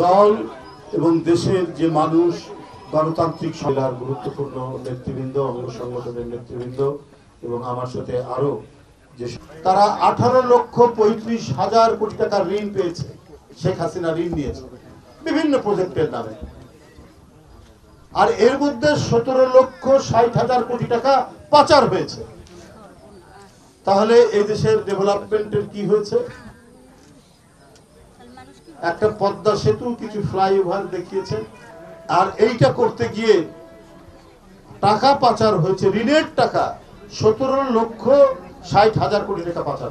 দল এবং দেশের যে মানুষ, গণতান্ত্রিক সংগ্রামের গুরুত্বপূর্ণ নেতৃবৃন্দ, অঙ্গ সংগঠনের নেতৃবৃন্দ এবং আমার সাথে আরো যে তারা 18,35,000 কোটি টাকা ঋণ পেয়েছে। শেখ হাসিনা ঋণ নিয়েছে বিভিন্ন প্রজেক্টের নামে, আর এর মধ্যে 17,60,000 কোটি টাকা পাচার হয়েছে। তাহলে এই দেশের ডেভেলপমেন্টের কি হয়েছে? একটা পদ্মা সেতু, কিছু ফ্লাইওভার দেখিয়েছে, আর এইটা করতে গিয়ে টাকা পাচার হয়েছে, ঋণের টাকা 17,60,000 কোটি টাকা পাচার।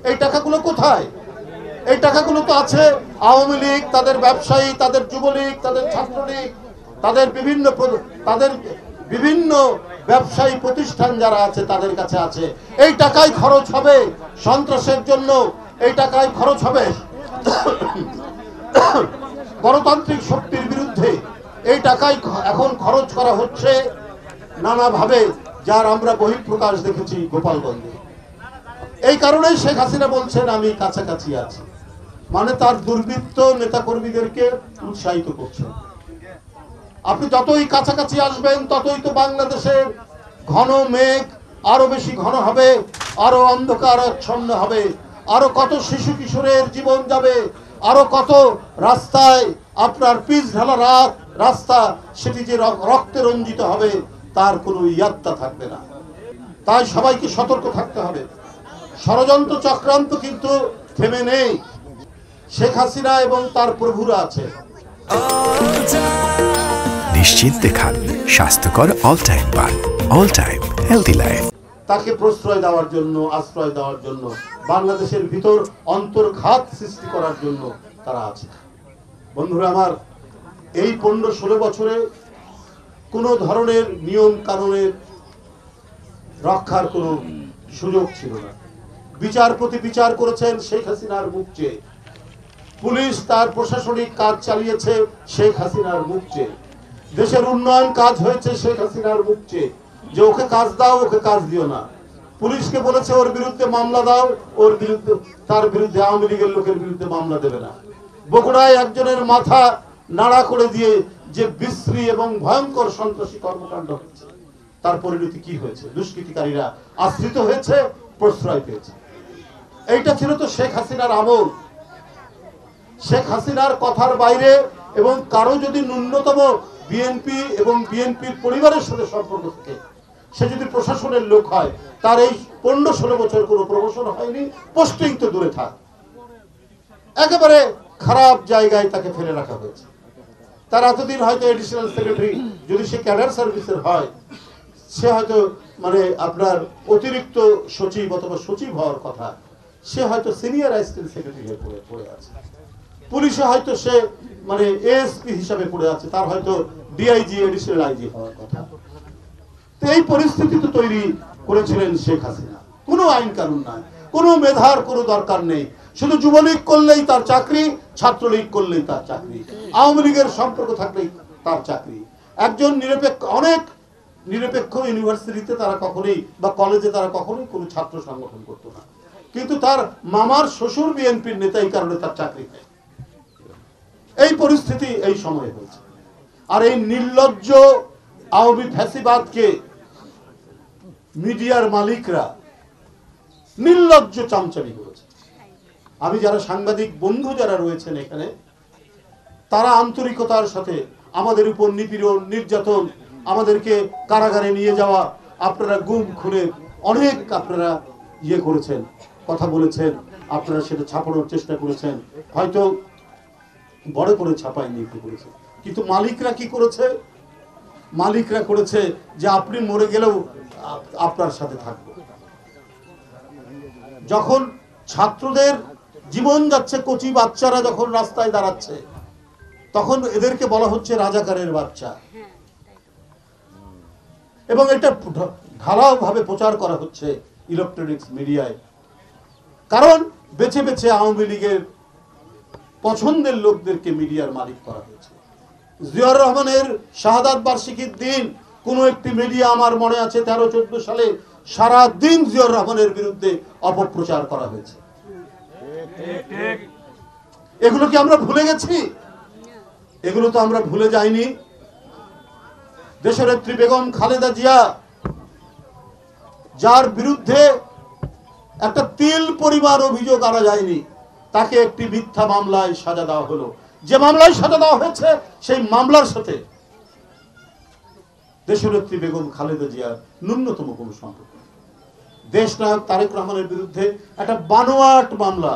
এই টাকাগুলো কোথায়? এই টাকাগুলো তো আছে আওয়ামী লীগ, তাদের ব্যবসায়ী, তাদের যুবলীগ, তাদের ছাত্রলীগ, তাদের বিভিন্ন ব্যবসায়ী প্রতিষ্ঠান যারা আছে তাদের কাছে আছে। এই টাকাই খরচ হবে সন্ত্রাসের জন্য, এই টাকাই খরচ হবে গণতান্ত্রিক শক্তির বিরুদ্ধে। এই টাকাই এখন খরচ করা হচ্ছে নানাভাবে, যার আমরা বহিঃপ্রকাশ দেখেছি গোপালগঞ্জে। এই কারণেই শেখ হাসিনা বলছেন আমি কাছাকাছি আছি, মানে তার দুর্বৃত্ত নেতাকর্মীদেরকে উৎসাহিত করছেন। আপনি যতই কাছাকাছি আসবেন ততই তো বাংলাদেশের ঘন মেঘ আরো বেশি ঘন হবে, আরো অন্ধকার আচ্ছন্ন হবে, আরো কত শিশু কিশোরের জীবন যাবে, আরো কত রাস্তায় আপনার পিচ ঢালা রাস্তা সেটি যে রক্তে রঞ্জিত হবে তার কোনো ইয়াত্তা থাকবে না। তাই সবাইকে সতর্ক থাকতে হবে। ষড়যন্ত্র চক্রান্ত কিন্তু থেমে নেই। শেখ হাসিনা এবং তার প্রভুরা আছে। নিশ্চিন্তে খান স্বাস্থ্যকর অল টাইম পান, অল টাইম হেলদি লাইফ। তাকে প্রশ্রয় দেওয়ার জন্য, আশ্রয় দেওয়ার জন্য, বাংলাদেশের ভিতর অন্তর্ঘাত সৃষ্টি করার জন্য তারা আছে। বন্ধুরা আমার, এই 15-16 বছরে কোনো ধরনের নিয়ম কানুনের রক্ষার কোনো সুযোগ ছিল না। বিচারপতি বিচার করেছেন শেখ হাসিনার মুখ চেয়ে, পুলিশ তার প্রশাসনিক কাজ চালিয়েছে শেখ হাসিনার মুখ চেয়ে, দেশের উন্নয়ন কাজ হয়েছে শেখ হাসিনার মুখ চেয়ে, যে ওকে কাজ দাও, ওকে কাজ দিও না। পুলিশকে বলেছে ওর বিরুদ্ধে মামলা দাও, তার বিরুদ্ধে আওয়ামী লীগের লোকের বিরুদ্ধে মামলা দেবে না। বগুড়ায় একজনের মাথা নাড়া করে দিয়ে যে বিশ্রী এবং ভয়ঙ্কর সন্ত্রাসী কর্মকাণ্ড হয়েছে, তার পরিণতি কি হয়েছে? দুষ্কৃতিকারীরা আশ্রিত হয়েছে, প্রশ্রয় পেয়েছে। এইটা ছিল তো শেখ হাসিনার আমল। শেখ হাসিনার কথার বাইরে এবং কারো যদি ন্যূনতম বিএনপি এবং বিএনপির পরিবারের সাথে সম্পর্ক থাকে, সে যদি প্রশাসনের লোক হয়, তার এই 15-16 বছর কোনো প্রমোশন হয়নি, পোস্টিং তো দূরে থাক, একেবারে খারাপ জায়গায় তাকে ফেলে রাখা হয়েছে। তার এতদিন হয়তো এডিশনাল সেক্রেটারি, যদি সে ক্যাডার সার্ভিসের হয়, সে হয়তো মানে আপনার অতিরিক্ত সচিব অথবা সচিব হওয়ার কথা, সে হয়তো সিনিয়র অ্যাসিস্ট্যান্ট সেক্রেটারি হয়ে পড়ে আছে। পুলিশে হয়তো সে মানে এএসপি হিসাবে পড়ে আছে, তার হয়তো ডিআইজি, এডিশনাল আইজি হওয়ার কথা। তো এই পরিস্থিতি তো তৈরি করেছিলেন শেখ হাসিনা। কোনো আইন কানুন নাই, কোনো মেধার কোনো দরকার নেই, শুধু যুবলীগ করলেই তার চাকরি, ছাত্রলীগ করলেই তার চাকরি, আওয়ামী লীগের সম্পর্ক থাকলেই তার চাকরি। একজন অনেক নিরপেক্ষ ইউনিভার্সিটিতে তারা কখনোই বা কলেজে তারা কখনোই কোনো ছাত্র সংগঠন করতো না, কিন্তু তার মামার শ্বশুর বিএনপির নেতা, এই কারণে তার চাকরি নেই। এই পরিস্থিতি এই সময় হয়েছে। আর এই নির্লজ্জ আওয়ামী ফ্যাসিবাদকে মিডিয়ার মালিকরা নির্লজ্জ চামচামি করেছে। আমি যারা সাংবাদিক বন্ধু যারা রয়েছেন এখানে, তারা আন্তরিকতার সাথে আমাদের উপর নিপীড়ন, নির্যাতন, আমাদেরকে কারাগারে নিয়ে যাওয়া, আপনারা গুম খুনে অনেক আপনারা ইয়ে করেছেন, কথা বলেছেন, আপনারা সেটা ছাপানোর চেষ্টা করেছেন, হয়তো বড় করে ছাপায়নি, একটু করেছে। কিন্তু মালিকরা কি করেছে? মালিকরা করেছে যে আপনি মরে গেলেও আপনার সাথে থাকবো। যখন ছাত্রদের জীবন যাচ্ছে, কচি বাচ্চারা যখন রাস্তায় দাঁড়াচ্ছে, তখন এদেরকে বলা হচ্ছে রাজাকারের বাচ্চা, এবং এটা ঢালাও ভাবে প্রচার করা হচ্ছে ইলেকট্রনিক্স মিডিয়ায়। কারণ বেছে বেছে আওয়ামী লীগের পছন্দের লোকদেরকে মিডিয়ার মালিক করা হয়েছে। জিয়াউর রহমানের শাহাদাত বার্ষিকীর দিন কোন একটি মিডিয়া, আমার মনে আছে 13-14 সালে, সারা দিন জিয়াউর রহমানের বিরুদ্ধে অপপ্রচার করা হয়েছে। এগুলো কি আমরা ভুলে গেছি? এগুলো তো আমরা ভুলে যাইনি। দেশনেত্রী বেগম খালেদা জিয়া, যার বিরুদ্ধে একটা তিল পরিমাণ অভিযোগ আনা যায়নি, তাকে একটি মিথ্যা মামলায় সাজা দেওয়া হলো। যে মামলায় সাজা দেওয়া হয়েছে সেই মামলার সাথে দেশনেত্রী বেগম খালেদা জিয়ার ন্যূনতম কোনো সম্পর্ক নেই। দেশনায়ক তারেক রহমানের বিরুদ্ধে একটা বানোয়াট মামলা